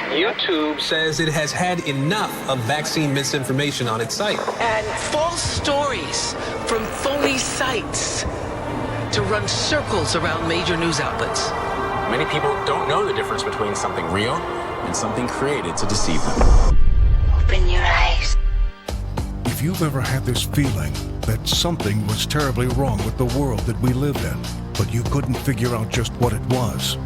YouTube says it has had enough of vaccine misinformation on its site. And false stories from phony sites to run circles around major news outlets. Many people don't know the difference between something real and something created to deceive them. Open your eyes. If you've ever had this feeling that something was terribly wrong with the world that we lived in, but you couldn't figure out just what it was,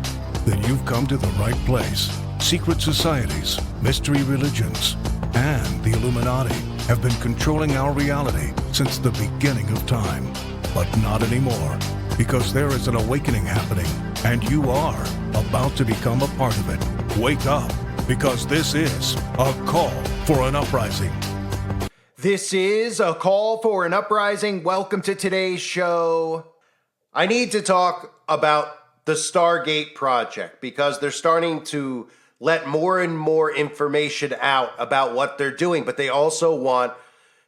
then you've come to the right place. Secret societies, mystery religions, and the Illuminati have been controlling our reality since the beginning of time. But not anymore, because there is an awakening happening, and you are about to become a part of it. Wake up, because this is a call for an uprising. This is a call for an uprising. Welcome to today's show. I need to talk about the Stargate project because they're starting to let more and more information out about what they're doing, but they also want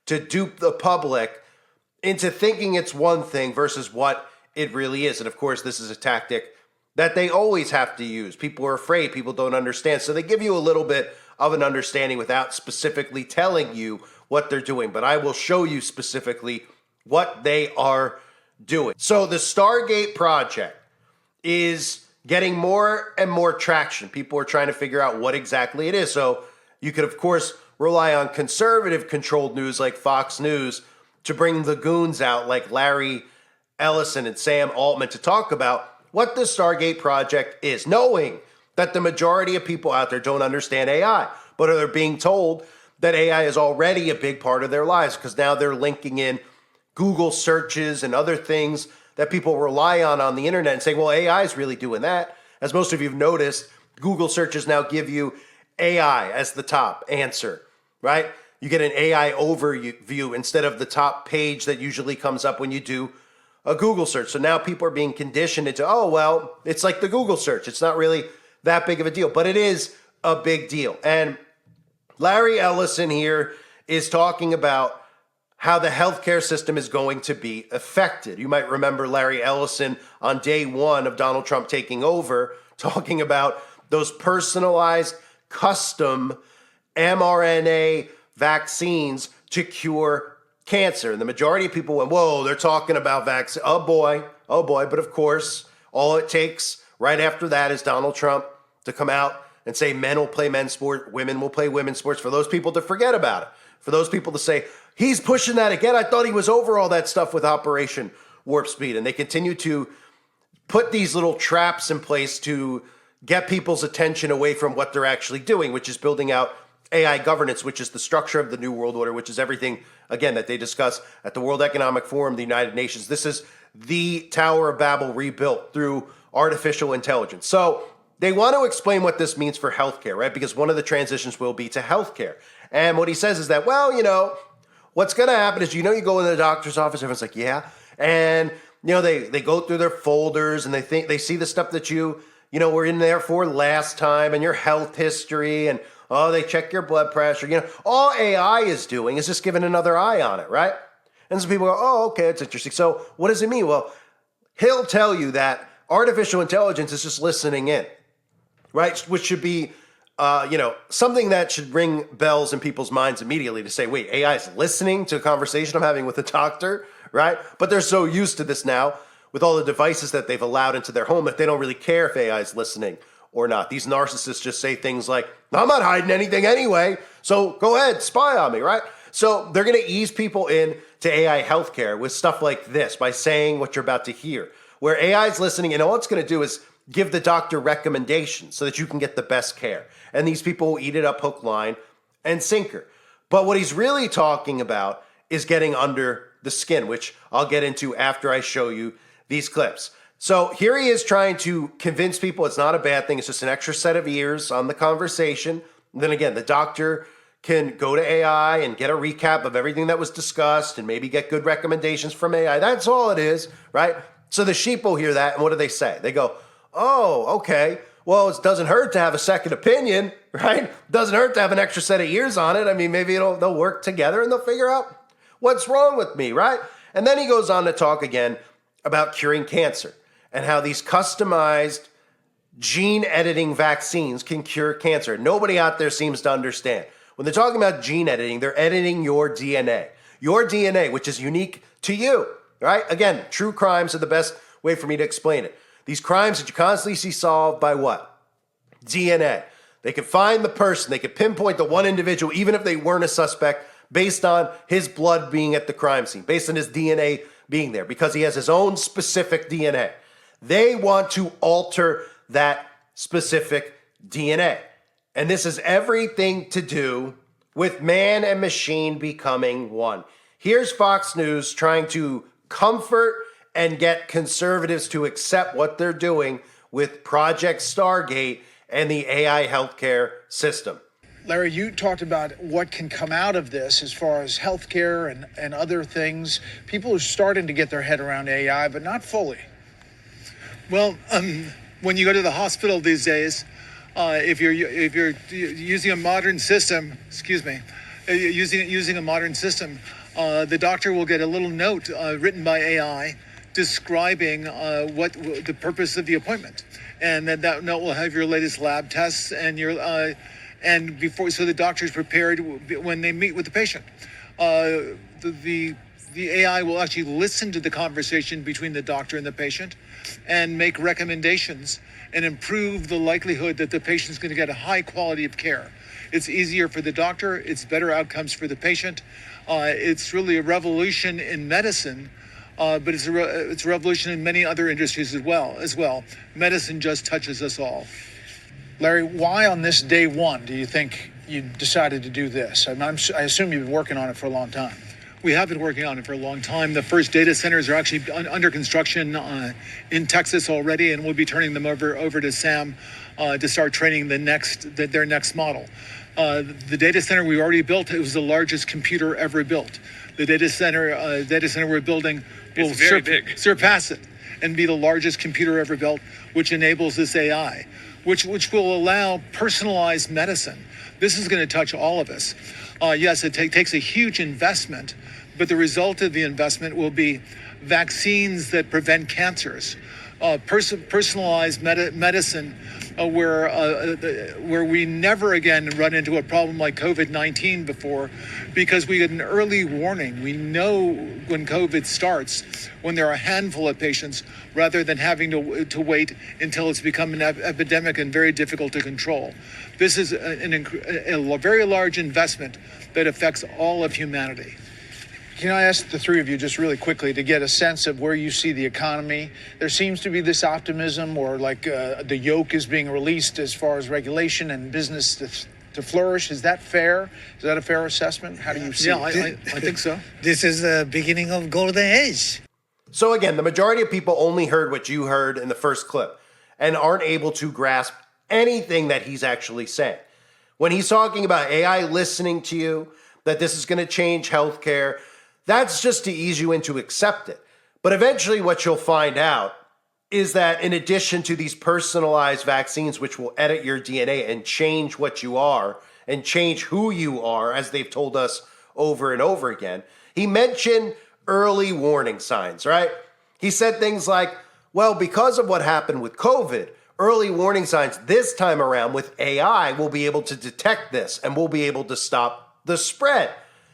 to dupe the public into thinking it's one thing versus what it really is. And of course, this is a tactic that they always have to use. People are afraid, people don't understand. So they give you a little bit of an understanding without specifically telling you what they're doing. But I will show you specifically what they are doing. So the Stargate project is getting more and more traction. People are trying to figure out what exactly it is. So you could, of course, rely on conservative-controlled news like Fox News to bring the goons out like Larry Ellison and Sam Altman to talk about what the Stargate project is, knowing that the majority of people out there don't understand AI, but are being told that AI is already a big part of their lives because now they're linking in Google searches and other things that people rely on the internet and saying, well, AI is really doing that. As most of you have noticed, Google searches now give you AI as the top answer, right? You get an AI overview instead of the top page that usually comes up when you do a Google search. So now people are being conditioned into, oh, well, it's like the Google search. It's not really that big of a deal, but it is a big deal. And Larry Ellison here is talking about how the healthcare system is going to be affected. You might remember Larry Ellison on day one of Donald Trump taking over, talking about those personalized custom mRNA vaccines to cure cancer. And the majority of people went, whoa, they're talking about vaccine. Oh boy. But of course, all it takes right after that is Donald Trump to come out and say men will play men's sport, women will play women's sports, for those people to forget about it. For those people to say, he's pushing that again. I thought he was over all that stuff with Operation Warp Speed. And they continue to put these little traps in place to get people's attention away from what they're actually doing, which is building out AI governance, which is the structure of the New World Order, which is everything, again, that they discuss at the World Economic Forum, the United Nations. This is the Tower of Babel rebuilt through artificial intelligence. So they want to explain what this means for healthcare, right? Because one of the transitions will be to healthcare. And what he says is that, well, what's going to happen is, you go in the doctor's office, everyone's like, yeah. And, they go through their folders and they see the stuff that you were in there for last time and your health history and, they check your blood pressure. All AI is doing is just giving another eye on it, right? And some people go, oh, okay, that's interesting. So what does it mean? Well, he'll tell you that artificial intelligence is just listening in, right? Which should be, something that should ring bells in people's minds immediately to say, wait, AI is listening to a conversation I'm having with a doctor, right? But they're so used to this now with all the devices that they've allowed into their home that they don't really care if AI is listening or not. These narcissists just say things like, I'm not hiding anything anyway, so go ahead, spy on me, right? So they're going to ease people in to AI healthcare with stuff like this by saying what you're about to hear, where AI is listening and all it's going to do is give the doctor recommendations so that you can get the best care. And these people will eat it up hook, line, and sinker. But what he's really talking about is getting under the skin, which I'll get into after I show you these clips. So here he is trying to convince people it's not a bad thing. It's just an extra set of ears on the conversation. And then again, the doctor can go to AI and get a recap of everything that was discussed and maybe get good recommendations from AI. That's all it is, right? So the sheep will hear that, and what do they say? They go, oh, okay. Well, it doesn't hurt to have a second opinion, right? Doesn't hurt to have an extra set of ears on it. I mean, maybe they'll work together and they'll figure out what's wrong with me, right? And then he goes on to talk again about curing cancer and how these customized gene editing vaccines can cure cancer. Nobody out there seems to understand. When they're talking about gene editing, they're editing your DNA. Your DNA, which is unique to you, right? Again, true crimes are the best way for me to explain it. These crimes that you constantly see solved by what? DNA. They could find the person. They could pinpoint the one individual, even if they weren't a suspect, based on his blood being at the crime scene, based on his DNA being there, because he has his own specific DNA. They want to alter that specific DNA. And this is everything to do with man and machine becoming one. Here's Fox News trying to comfort and get conservatives to accept what they're doing with Project Stargate and the AI healthcare system. Larry, you talked about what can come out of this as far as healthcare and other things. People are starting to get their head around AI, but not fully. Well, when you go to the hospital these days, if you're using a modern system, using a modern system, the doctor will get a little note written by AI describing what the purpose of the appointment, and then that note will have your latest lab tests and your and before, so the doctor's prepared when they meet with the patient. The AI will actually listen to the conversation between the doctor and the patient and make recommendations and improve the likelihood that the patient's going to get a high quality of care. It's easier for the doctor. It's better outcomes for the patient. It's really a revolution in medicine, but it's a revolution in many other industries as well. Medicine just touches us all. Larry, why on this day one do you think you decided to do this? I assume you've been working on it for a long time. We have been working on it for a long time. The first data centers are actually under construction in Texas already, and we'll be turning them over to Sam to start training their next model. The data center we already built, it was the largest computer ever built. The data center we're building will surpass it and be the largest computer ever built, which enables this AI, which will allow personalized medicine. This is going to touch all of us. Yes, it takes a huge investment, but the result of the investment will be vaccines that prevent cancers, personalized medicine, where we never again run into a problem like COVID-19 before, because we get an early warning. We know when COVID starts, when there are a handful of patients, rather than having to wait until it's become an epidemic and very difficult to control. This is a very large investment that affects all of humanity. Can I ask the three of you just really quickly to get a sense of where you see the economy? There seems to be this optimism, or like the yoke is being released as far as regulation and business to flourish. Is that fair? Is that a fair assessment? How do you see it? I think so. This is the beginning of golden age. So again, the majority of people only heard what you heard in the first clip and aren't able to grasp anything that he's actually saying. When he's talking about AI listening to you, that this is going to change healthcare, that's just to ease you into accept it. But eventually what you'll find out is that in addition to these personalized vaccines, which will edit your DNA and change what you are and change who you are, as they've told us over and over again, he mentioned early warning signs, right? He said things like, well, because of what happened with COVID, early warning signs this time around with AI will be able to detect this and we'll be able to stop the spread.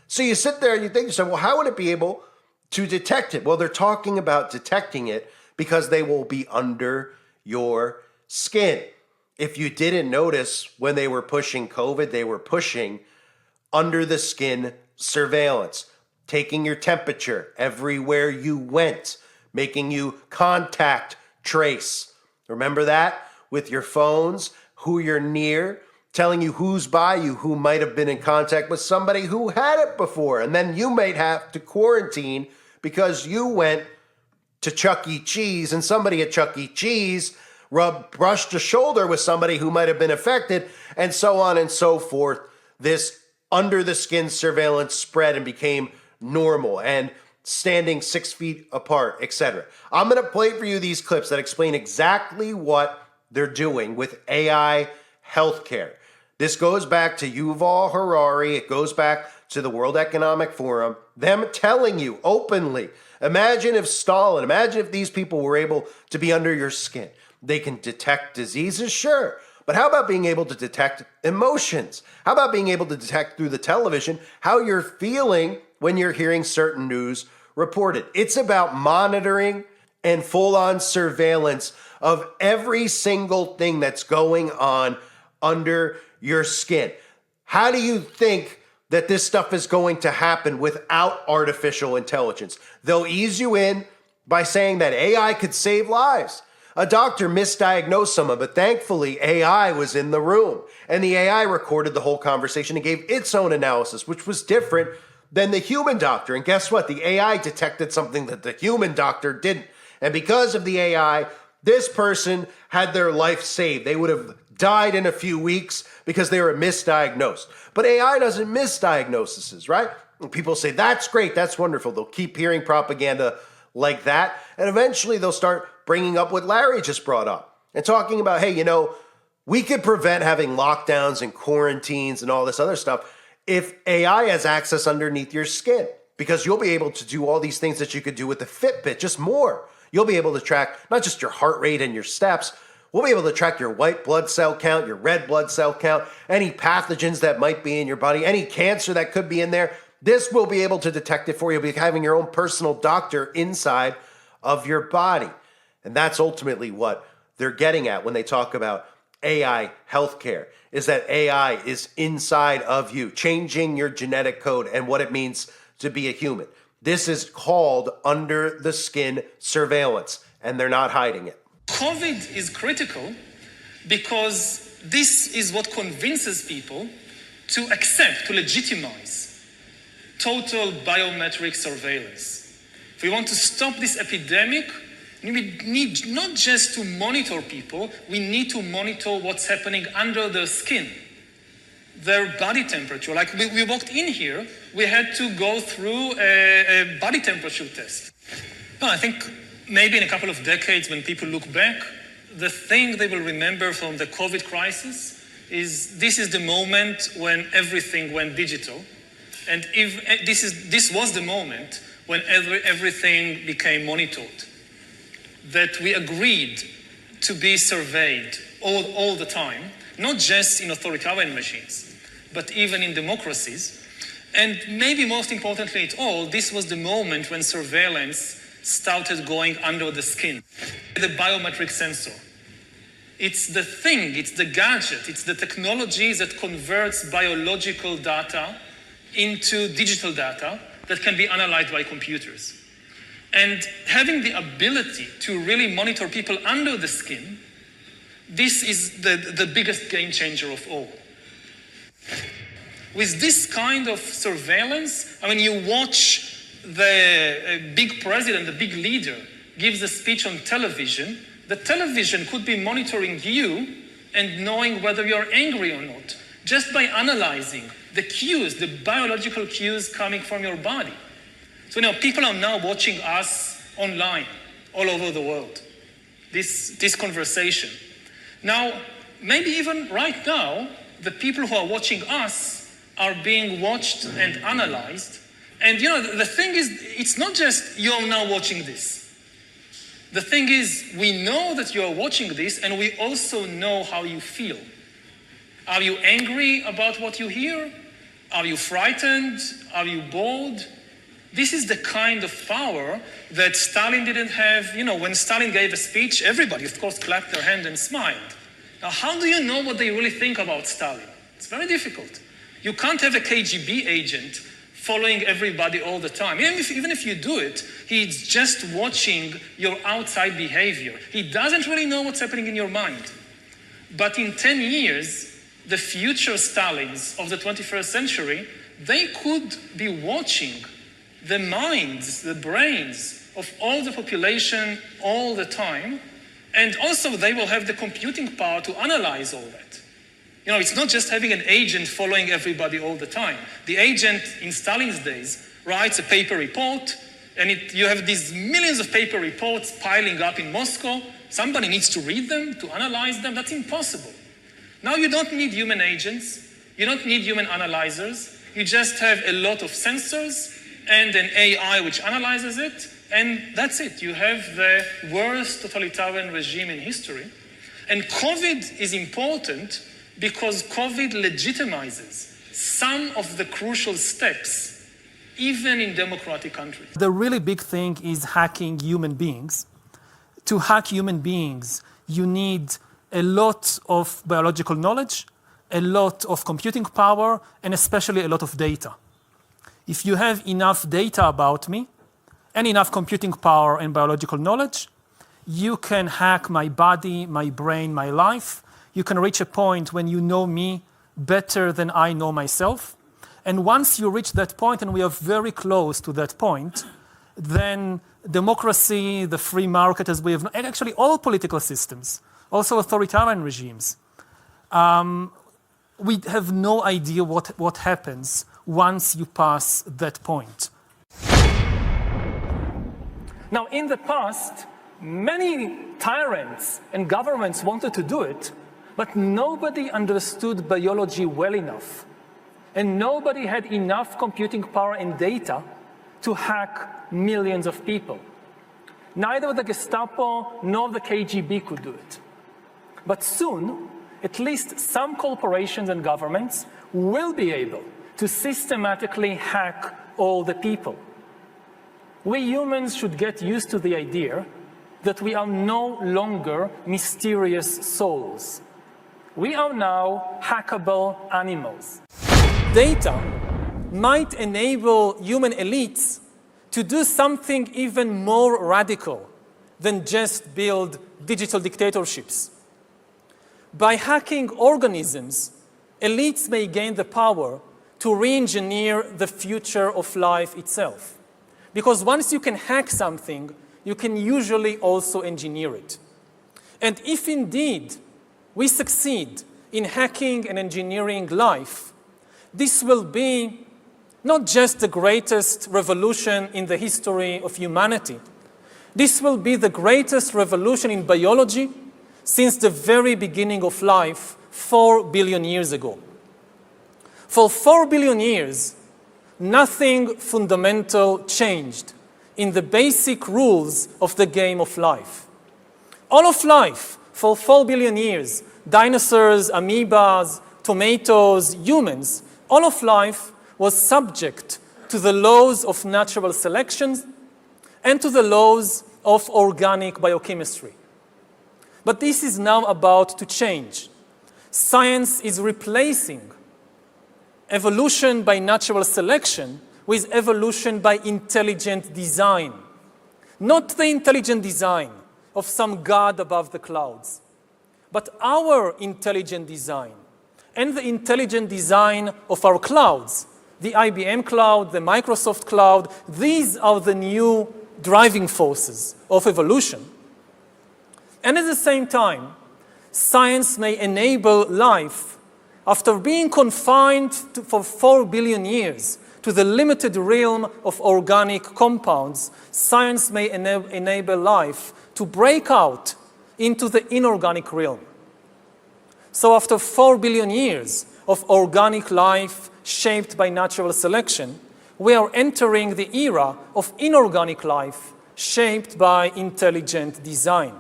So you sit there and you think to yourself, well, how would it be able to detect it? Well, they're talking about detecting it because they will be under your skin. If you didn't notice, when they were pushing COVID, they were pushing under the skin surveillance, taking your temperature everywhere you went, making you contact trace. Remember that? With your phones, who you're near, telling you who's by you, who might have been in contact with somebody who had it before. And then you might have to quarantine because you went to Chuck E. Cheese and somebody at Chuck E. Cheese brushed a shoulder with somebody who might have been affected, and so on and so forth. This under the skin surveillance spread and became normal, and standing 6 feet apart, etc. I'm going to play for you these clips that explain exactly what they're doing with AI healthcare. This goes back to Yuval Harari. It goes back to the World Economic Forum. Them telling you openly, imagine if these people were able to be under your skin. They can detect diseases, sure. But how about being able to detect emotions? How about being able to detect through the television how you're feeling when you're hearing certain news reported? It's about monitoring and full-on surveillance of every single thing that's going on under your skin. How do you think that this stuff is going to happen without artificial intelligence? They'll ease you in by saying that AI could save lives. A doctor misdiagnosed someone, but thankfully AI was in the room. And the AI recorded the whole conversation and gave its own analysis, which was different than the human doctor. And guess what? The AI detected something that the human doctor didn't. And because of the AI, this person had their life saved. They would have died in a few weeks because they were misdiagnosed. But AI doesn't miss diagnoses, right? And people say, that's great, that's wonderful. They'll keep hearing propaganda like that. And eventually they'll start bringing up what Larry just brought up and talking about, hey, you know, we could prevent having lockdowns and quarantines and all this other stuff if AI has access underneath your skin, because you'll be able to do all these things that you could do with the Fitbit, just more. You'll be able to track not just your heart rate and your steps. We'll be able to track your white blood cell count, your red blood cell count, any pathogens that might be in your body, any cancer that could be in there. This will be able to detect it for you. You'll be having your own personal doctor inside of your body. And that's ultimately what they're getting at when they talk about AI healthcare, is that AI is inside of you, changing your genetic code and what it means to be a human. This is called under the skin surveillance, and they're not hiding it. COVID is critical because this is what convinces people to accept, to legitimize total biometric surveillance. If we want to stop this epidemic, we need not just to monitor people, we need to monitor what's happening under their skin, their body temperature. Like we walked in here, we had to go through a body temperature test. No, I think maybe in a couple of decades when people look back, the thing they will remember from the COVID crisis is this is the moment when everything went digital. And if this was the moment when everything became monitored, that we agreed to be surveyed all the time, not just in authoritarian machines, but even in democracies. And maybe most importantly at all, this was the moment when surveillance started going under the skin. The biometric sensor. It's the thing, it's the gadget, it's the technology that converts biological data into digital data that can be analyzed by computers. And having the ability to really monitor people under the skin, this is the biggest game changer of all. With this kind of surveillance, I mean, you watch the big president, the big leader, gives a speech on television. The television could be monitoring you and knowing whether you're angry or not, just by analyzing the cues, the biological cues coming from your body. So now people are now watching us online, all over the world, this conversation. Now, maybe even right now, the people who are watching us are being watched and analyzed. And you know, the thing is, it's not just you're now watching this. The thing is, we know that you're watching this and we also know how you feel. Are you angry about what you hear? Are you frightened? Are you bored? This is the kind of power that Stalin didn't have. You know, when Stalin gave a speech, everybody, of course, clapped their hand and smiled. Now, how do you know what they really think about Stalin? It's very difficult. You can't have a KGB agent following everybody all the time. Even if you do it, he's just watching your outside behavior. He doesn't really know what's happening in your mind. But in 10 years, the future Stalins of the 21st century, they could be watching the minds, the brains of all the population all the time. And also they will have the computing power to analyze all that. You know, it's not just having an agent following everybody all the time. The agent in Stalin's days writes a paper report, and you have these millions of paper reports piling up in Moscow. Somebody needs to read them, to analyze them. That's impossible. Now you don't need human agents. You don't need human analyzers. You just have a lot of sensors and an AI which analyzes it, And that's it. You have the worst totalitarian regime in history. And COVID is important because COVID legitimizes some of the crucial steps, even in democratic countries. The really big thing is hacking human beings. To hack human beings, you need a lot of biological knowledge, a lot of computing power, and especially a lot of data. If you have enough data about me, and enough computing power and biological knowledge, you can hack my body, my brain, my life. You can reach a point when you know me better than I know myself. And once you reach that point, and we are very close to that point, then democracy, the free market as we have, and actually all political systems, also authoritarian regimes, we have no idea what happens once you pass that point. Now, in the past, many tyrants and governments wanted to do it, but nobody understood biology well enough. And nobody had enough computing power and data to hack millions of people. Neither the Gestapo nor the KGB could do it. But soon, at least some corporations and governments will be able to systematically hack all the people. We humans should get used to the idea that we are no longer mysterious souls. We are now hackable animals. Data might enable human elites to do something even more radical than just build digital dictatorships. By hacking organisms, elites may gain the power to re-engineer the future of life itself. Because once you can hack something, you can usually also engineer it. And if indeed we succeed in hacking and engineering life, this will be not just the greatest revolution in the history of humanity. This will be the greatest revolution in biology since the very beginning of life 4 billion years ago. For 4 billion years, nothing fundamental changed in the basic rules of the game of life. All of life, for 4 billion years, dinosaurs, amoebas, tomatoes, humans, all of life was subject to the laws of natural selection and to the laws of organic biochemistry. But this is now about to change. Science is replacing evolution by natural selection with evolution by intelligent design. Not the intelligent design of some god above the clouds, but our intelligent design and the intelligent design of our clouds, the IBM cloud, the Microsoft cloud. These are the new driving forces of evolution. And at the same time, science may enable life after being confined for 4 billion years to the limited realm of organic compounds. Science may enable life to break out into the inorganic realm. So after 4 billion years of organic life shaped by natural selection, we are entering the era of inorganic life shaped by intelligent design.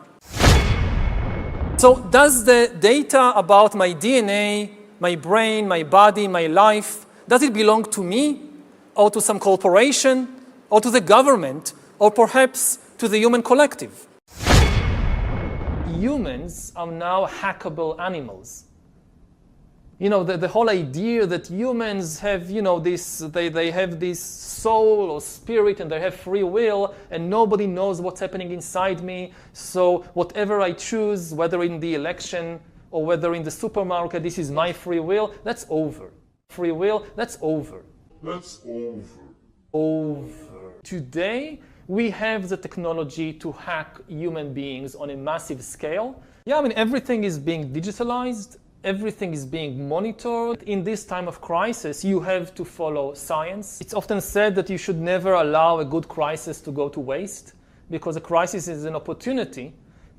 So does the data about my DNA, my brain, my body, my life, does it belong to me or to some corporation or to the government or perhaps to the human collective? Humans are now hackable animals. You know, the whole idea that humans have, they have this soul or spirit and they have free will and nobody knows what's happening inside me. So whatever I choose, whether in the election or whether in the supermarket, this is my free will, that's over. Free will, that's over. That's over. Over. Today, we have the technology to hack human beings on a massive scale. Yeah, I mean, everything is being digitalized. Everything is being monitored. In this time of crisis, you have to follow science. It's often said that you should never allow a good crisis to go to waste, because a crisis is an opportunity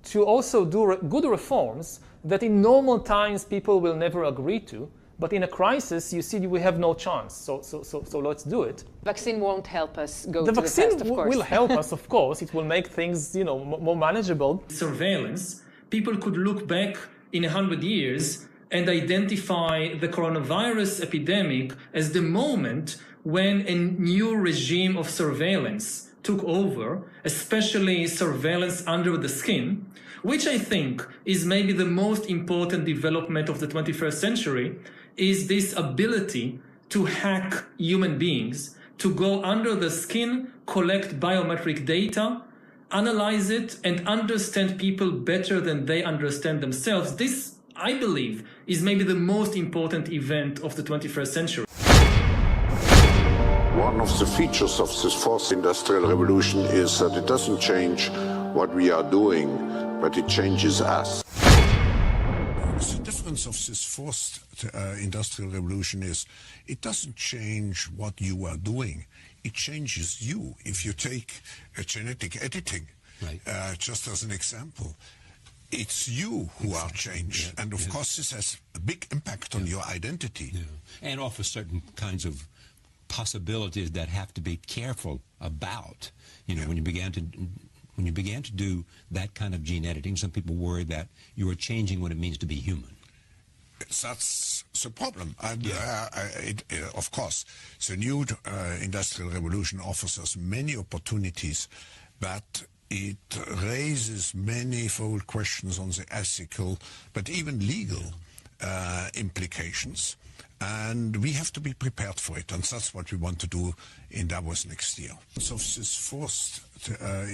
to also do good reforms that in normal times people will never agree to, But in a crisis, you see we have no chance. So let's do it. Vaccine won't help us go The to the vaccine test, of course. will help us, of course. It will make things, more manageable. Surveillance, people could look back in 100 years and identify the coronavirus epidemic as the moment when a new regime of surveillance took over, especially surveillance under the skin, which I think is maybe the most important development of the 21st century, is this ability to hack human beings, to go under the skin, collect biometric data, analyze it, and understand people better than they understand themselves. This, I believe, is maybe the most important event of the 21st century. One of the features of this fourth industrial revolution is that it doesn't change what we are doing, but it changes us. The difference of this fourth industrial revolution is it doesn't change what you are doing. It changes you. If you take genetic editing, just as an example, it's you who are changed. And of course, this has a big impact on your identity. And offers certain kinds of possibilities that have to be careful about. When you began to do that kind of gene editing, some people worry that you are changing what it means to be human. That's the problem. Of course, the new industrial revolution offers us many opportunities, but it raises manifold questions on the ethical, but even legal implications. And we have to be prepared for it, and that's what we want to do in Davos next year. So this fourth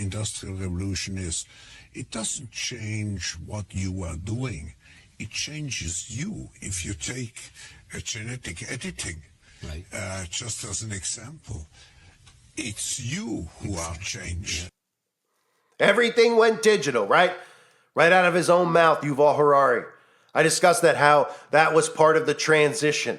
industrial revolution is, it doesn't change what you are doing. It changes you. If you take genetic editing, just as an example, it's you who are changed. Everything went digital, right? Right out of his own mouth, Yuval Harari. I discussed how that was part of the transition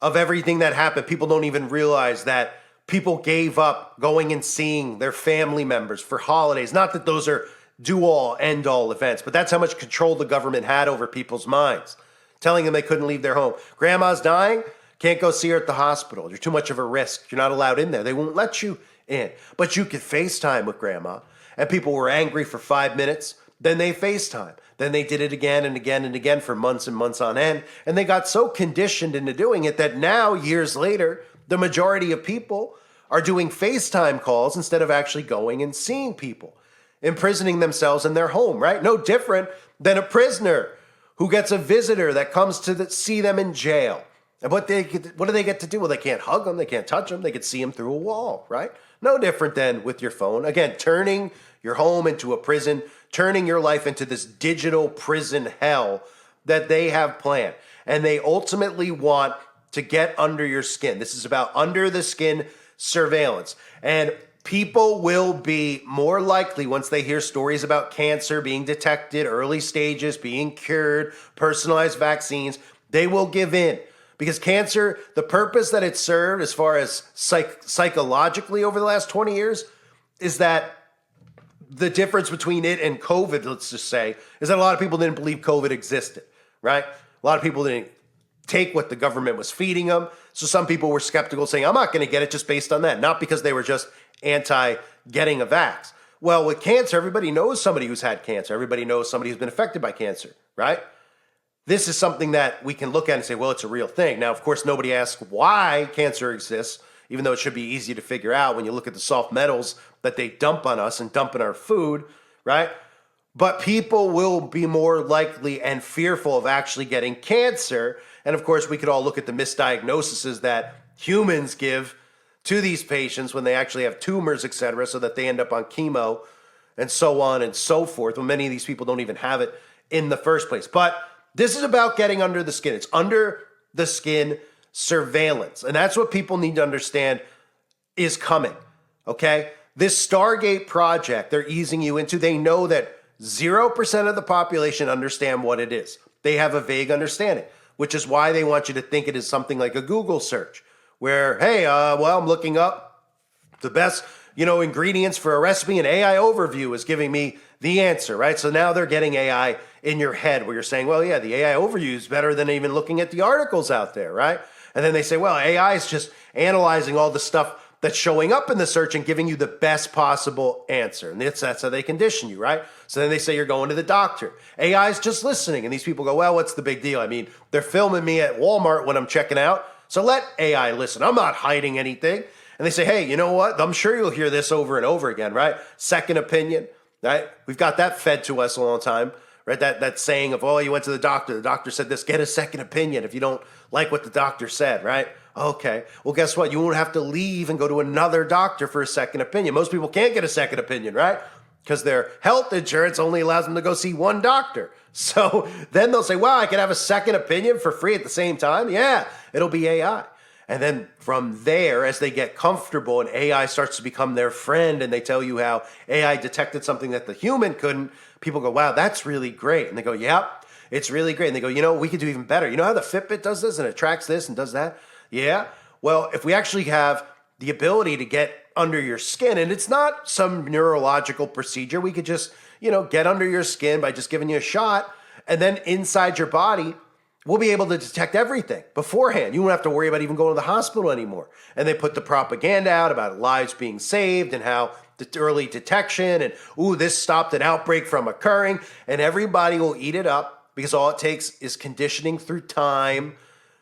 of everything that happened. People don't even realize that people gave up going and seeing their family members for holidays. Not that those are do-all, end-all events, but that's how much control the government had over people's minds, telling them they couldn't leave their home. Grandma's dying, can't go see her at the hospital. You're too much of a risk. You're not allowed in there. They won't let you in. But you could FaceTime with grandma, and people were angry for 5 minutes. Then they FaceTime. Then they did it again and again and again for months and months on end. And they got so conditioned into doing it that now, years later, the majority of people are doing FaceTime calls instead of actually going and seeing people, imprisoning themselves in their home, right? No different than a prisoner who gets a visitor that comes to see them in jail. And what do they get to do? Well, they can't hug them. They can't touch them. They can see them through a wall, right? No different than with your phone. Again, turning your home into a prison, turning your life into this digital prison hell that they have planned. And they ultimately want to get under your skin. This is about under the skin surveillance. And people will be more likely, once they hear stories about cancer being detected, early stages, being cured, personalized vaccines, they will give in. Because cancer, the purpose that it served as far as psychologically over the last 20 years is that the difference between it and COVID, let's just say, is that a lot of people didn't believe COVID existed, right? A lot of people didn't take what the government was feeding them. So some people were skeptical, saying, I'm not going to get it just based on that. Not because they were just anti-getting a vax. Well, with cancer, everybody knows somebody who's had cancer. Everybody knows somebody who's been affected by cancer, right? This is something that we can look at and say, well, it's a real thing. Now, of course, nobody asks why cancer exists, even though it should be easy to figure out when you look at the soft metals that they dump on us and dump in our food, right? But people will be more likely and fearful of actually getting cancer. And of course, we could all look at the misdiagnoses that humans give to these patients when they actually have tumors, et cetera, so that they end up on chemo and so on and so forth, when many of these people don't even have it in the first place. But this is about getting under the skin. It's under the skin surveillance. And that's what people need to understand is coming, okay? This Stargate project they're easing you into, they know that 0% of the population understand what it is. They have a vague understanding, which is why they want you to think it is something like a Google search where, hey, I'm looking up the best, ingredients for a recipe, and AI overview is giving me the answer, right? So now they're getting AI in your head where you're saying, well, yeah, the AI overview is better than even looking at the articles out there, right? And then they say, well, AI is just analyzing all the stuff that's showing up in the search and giving you the best possible answer. And that's how they condition you, right? So then they say you're going to the doctor. AI is just listening. And these people go, well, what's the big deal? I mean, they're filming me at Walmart when I'm checking out. So let AI listen. I'm not hiding anything. And they say, hey, you know what? I'm sure you'll hear this over and over again, right? Second opinion, right? We've got that fed to us a long time, right? That saying of, oh, you went to the doctor said this, get a second opinion if you don't like what the doctor said, right? Okay. Well, guess what? You won't have to leave and go to another doctor for a second opinion. Most people can't get a second opinion, right? Because their health insurance only allows them to go see one doctor. So then they'll say, wow, I can have a second opinion for free at the same time? Yeah, it'll be AI. And then from there, as they get comfortable and AI starts to become their friend and they tell you how AI detected something that the human couldn't, people go, wow, that's really great. And they go, yeah, it's really great. And they go, we could do even better. You know how the Fitbit does this and it tracks this and does that? Yeah. Well, if we actually have the ability to get under your skin, and it's not some neurological procedure, we could just, get under your skin by just giving you a shot, and then inside your body, we'll be able to detect everything beforehand. You won't have to worry about even going to the hospital anymore. And they put the propaganda out about lives being saved and how the early detection and, this stopped an outbreak from occurring, and everybody will eat it up because all it takes is conditioning through time,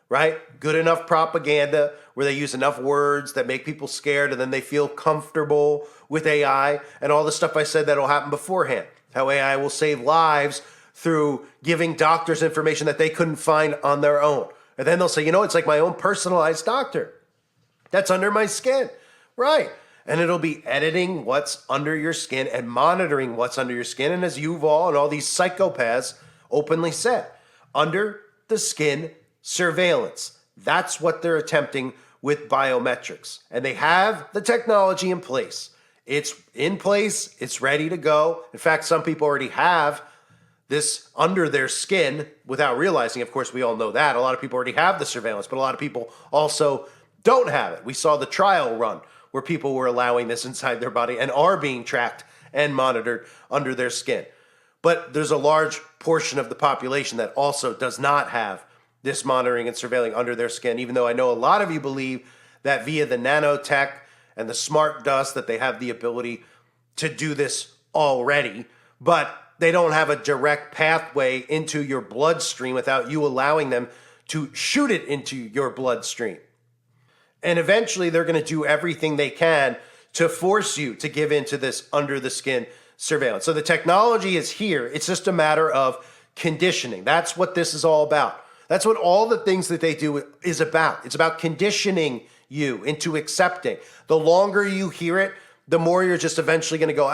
right? Good enough propaganda where they use enough words that make people scared and then they feel comfortable with AI and all the stuff I said that'll happen beforehand. How AI will save lives through giving doctors information that they couldn't find on their own. And then they'll say, it's like my own personalized doctor. That's under my skin. Right. And it'll be editing what's under your skin and monitoring what's under your skin. And as Yuval and all these psychopaths openly said, under the skin surveillance. That's what they're attempting with biometrics. And they have the technology in place. It's in place. It's ready to go. In fact, some people already have this under their skin without realizing. Of course, we all know that. A lot of people already have the surveillance, but a lot of people also don't have it. We saw the trial run where people were allowing this inside their body and are being tracked and monitored under their skin. But there's a large portion of the population that also does not have this monitoring and surveilling under their skin, even though I know a lot of you believe that via the nanotech and the smart dust that they have the ability to do this already, but they don't have a direct pathway into your bloodstream without you allowing them to shoot it into your bloodstream. And eventually they're going to do everything they can to force you to give into this under the skin surveillance. So the technology is here. It's just a matter of conditioning. That's what this is all about. That's what all the things that they do is about. It's about conditioning you into accepting. The longer you hear it, the more you're just eventually going to go,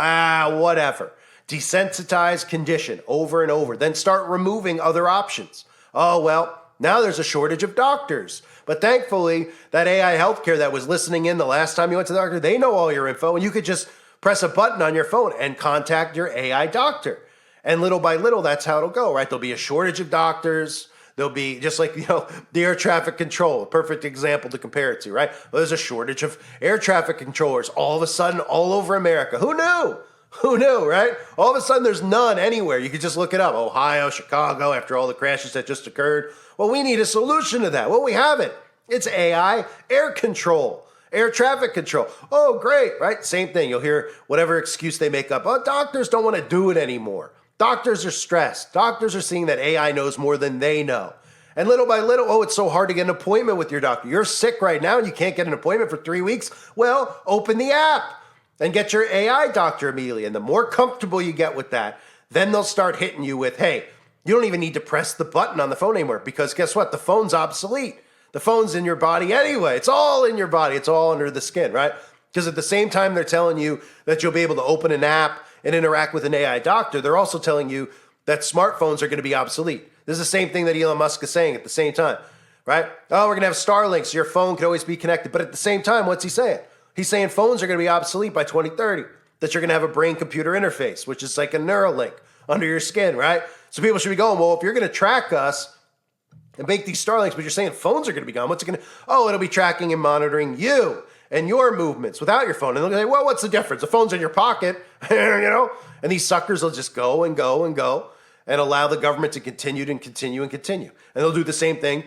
whatever. Desensitize, condition over and over. Then start removing other options. Oh, well, now there's a shortage of doctors. But thankfully, that AI healthcare that was listening in the last time you went to the doctor, they know all your info, and you could just press a button on your phone and contact your AI doctor. And little by little, that's how it'll go, right? There'll be a shortage of doctors. There'll be, just like, the air traffic control, a perfect example to compare it to, right? Well, there's a shortage of air traffic controllers all of a sudden all over America. Who knew? Who knew, right? All of a sudden, there's none anywhere. You could just look it up. Ohio, Chicago, after all the crashes that just occurred. Well, we need a solution to that. Well, we have it. It's AI air control, air traffic control. Oh, great, right? Same thing. You'll hear whatever excuse they make up. Oh, doctors don't want to do it anymore. Doctors are stressed. Doctors are seeing that AI knows more than they know. And little by little, it's so hard to get an appointment with your doctor. You're sick right now and you can't get an appointment for 3 weeks. Well, open the app and get your AI doctor immediately. And the more comfortable you get with that, then they'll start hitting you with, hey, you don't even need to press the button on the phone anymore, because guess what? The phone's obsolete. The phone's in your body anyway. It's all in your body. It's all under the skin, right? Because at the same time they're telling you that you'll be able to open an app and interact with an AI doctor, they're also telling you that smartphones are going to be obsolete. This is the same thing that Elon Musk is saying at the same time, right? Oh, we're going to have Starlink, so your phone can always be connected. But at the same time, what's he saying? He's saying phones are going to be obsolete by 2030, that you're going to have a brain-computer interface, which is like a Neuralink under your skin, right? So people should be going, well, if you're going to track us and make these Starlinks, but you're saying phones are going to be gone, what's it going to? Oh, it'll be tracking and monitoring you and your movements without your phone. And they'll say, well, what's the difference? The phone's in your pocket, you know? And these suckers will just go and go and go and allow the government to continue and continue and continue. And they'll do the same thing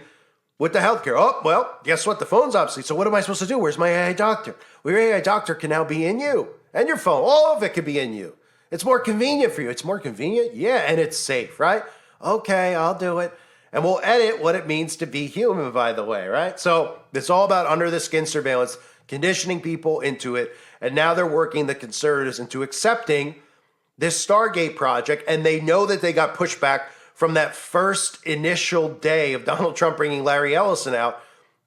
with the healthcare. Oh, well, guess what? The phone's obsolete. So what am I supposed to do? Where's my AI doctor? Well, your AI doctor can now be in you and your phone. All of it can be in you. It's more convenient for you. It's more convenient? Yeah, and it's safe, right? Okay, I'll do it. And we'll edit what it means to be human, by the way, right? So it's all about under the skin surveillance, conditioning people into it. And now they're working the conservatives into accepting this Stargate project. And they know that they got pushback from that first initial day of Donald Trump bringing Larry Ellison out,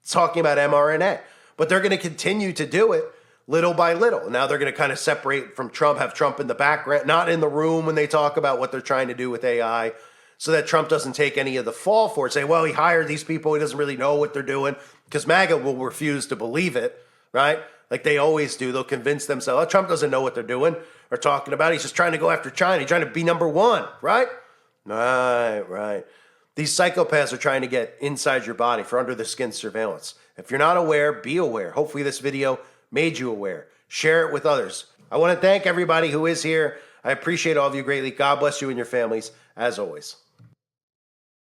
talking about mRNA. But they're going to continue to do it little by little. Now they're going to kind of separate from Trump, have Trump in the background, not in the room when they talk about what they're trying to do with AI, so that Trump doesn't take any of the fall for it. Say, well, he hired these people, he doesn't really know what they're doing, because MAGA will refuse to believe it, right? Like they always do. They'll convince themselves, oh, Trump doesn't know what they're doing or talking about. He's just trying to go after China. He's trying to be number one, right? Right. These psychopaths are trying to get inside your body for under the skin surveillance. If you're not aware, be aware. Hopefully this video made you aware. Share it with others. I want to thank everybody who is here. I appreciate all of you greatly. God bless you and your families, as always.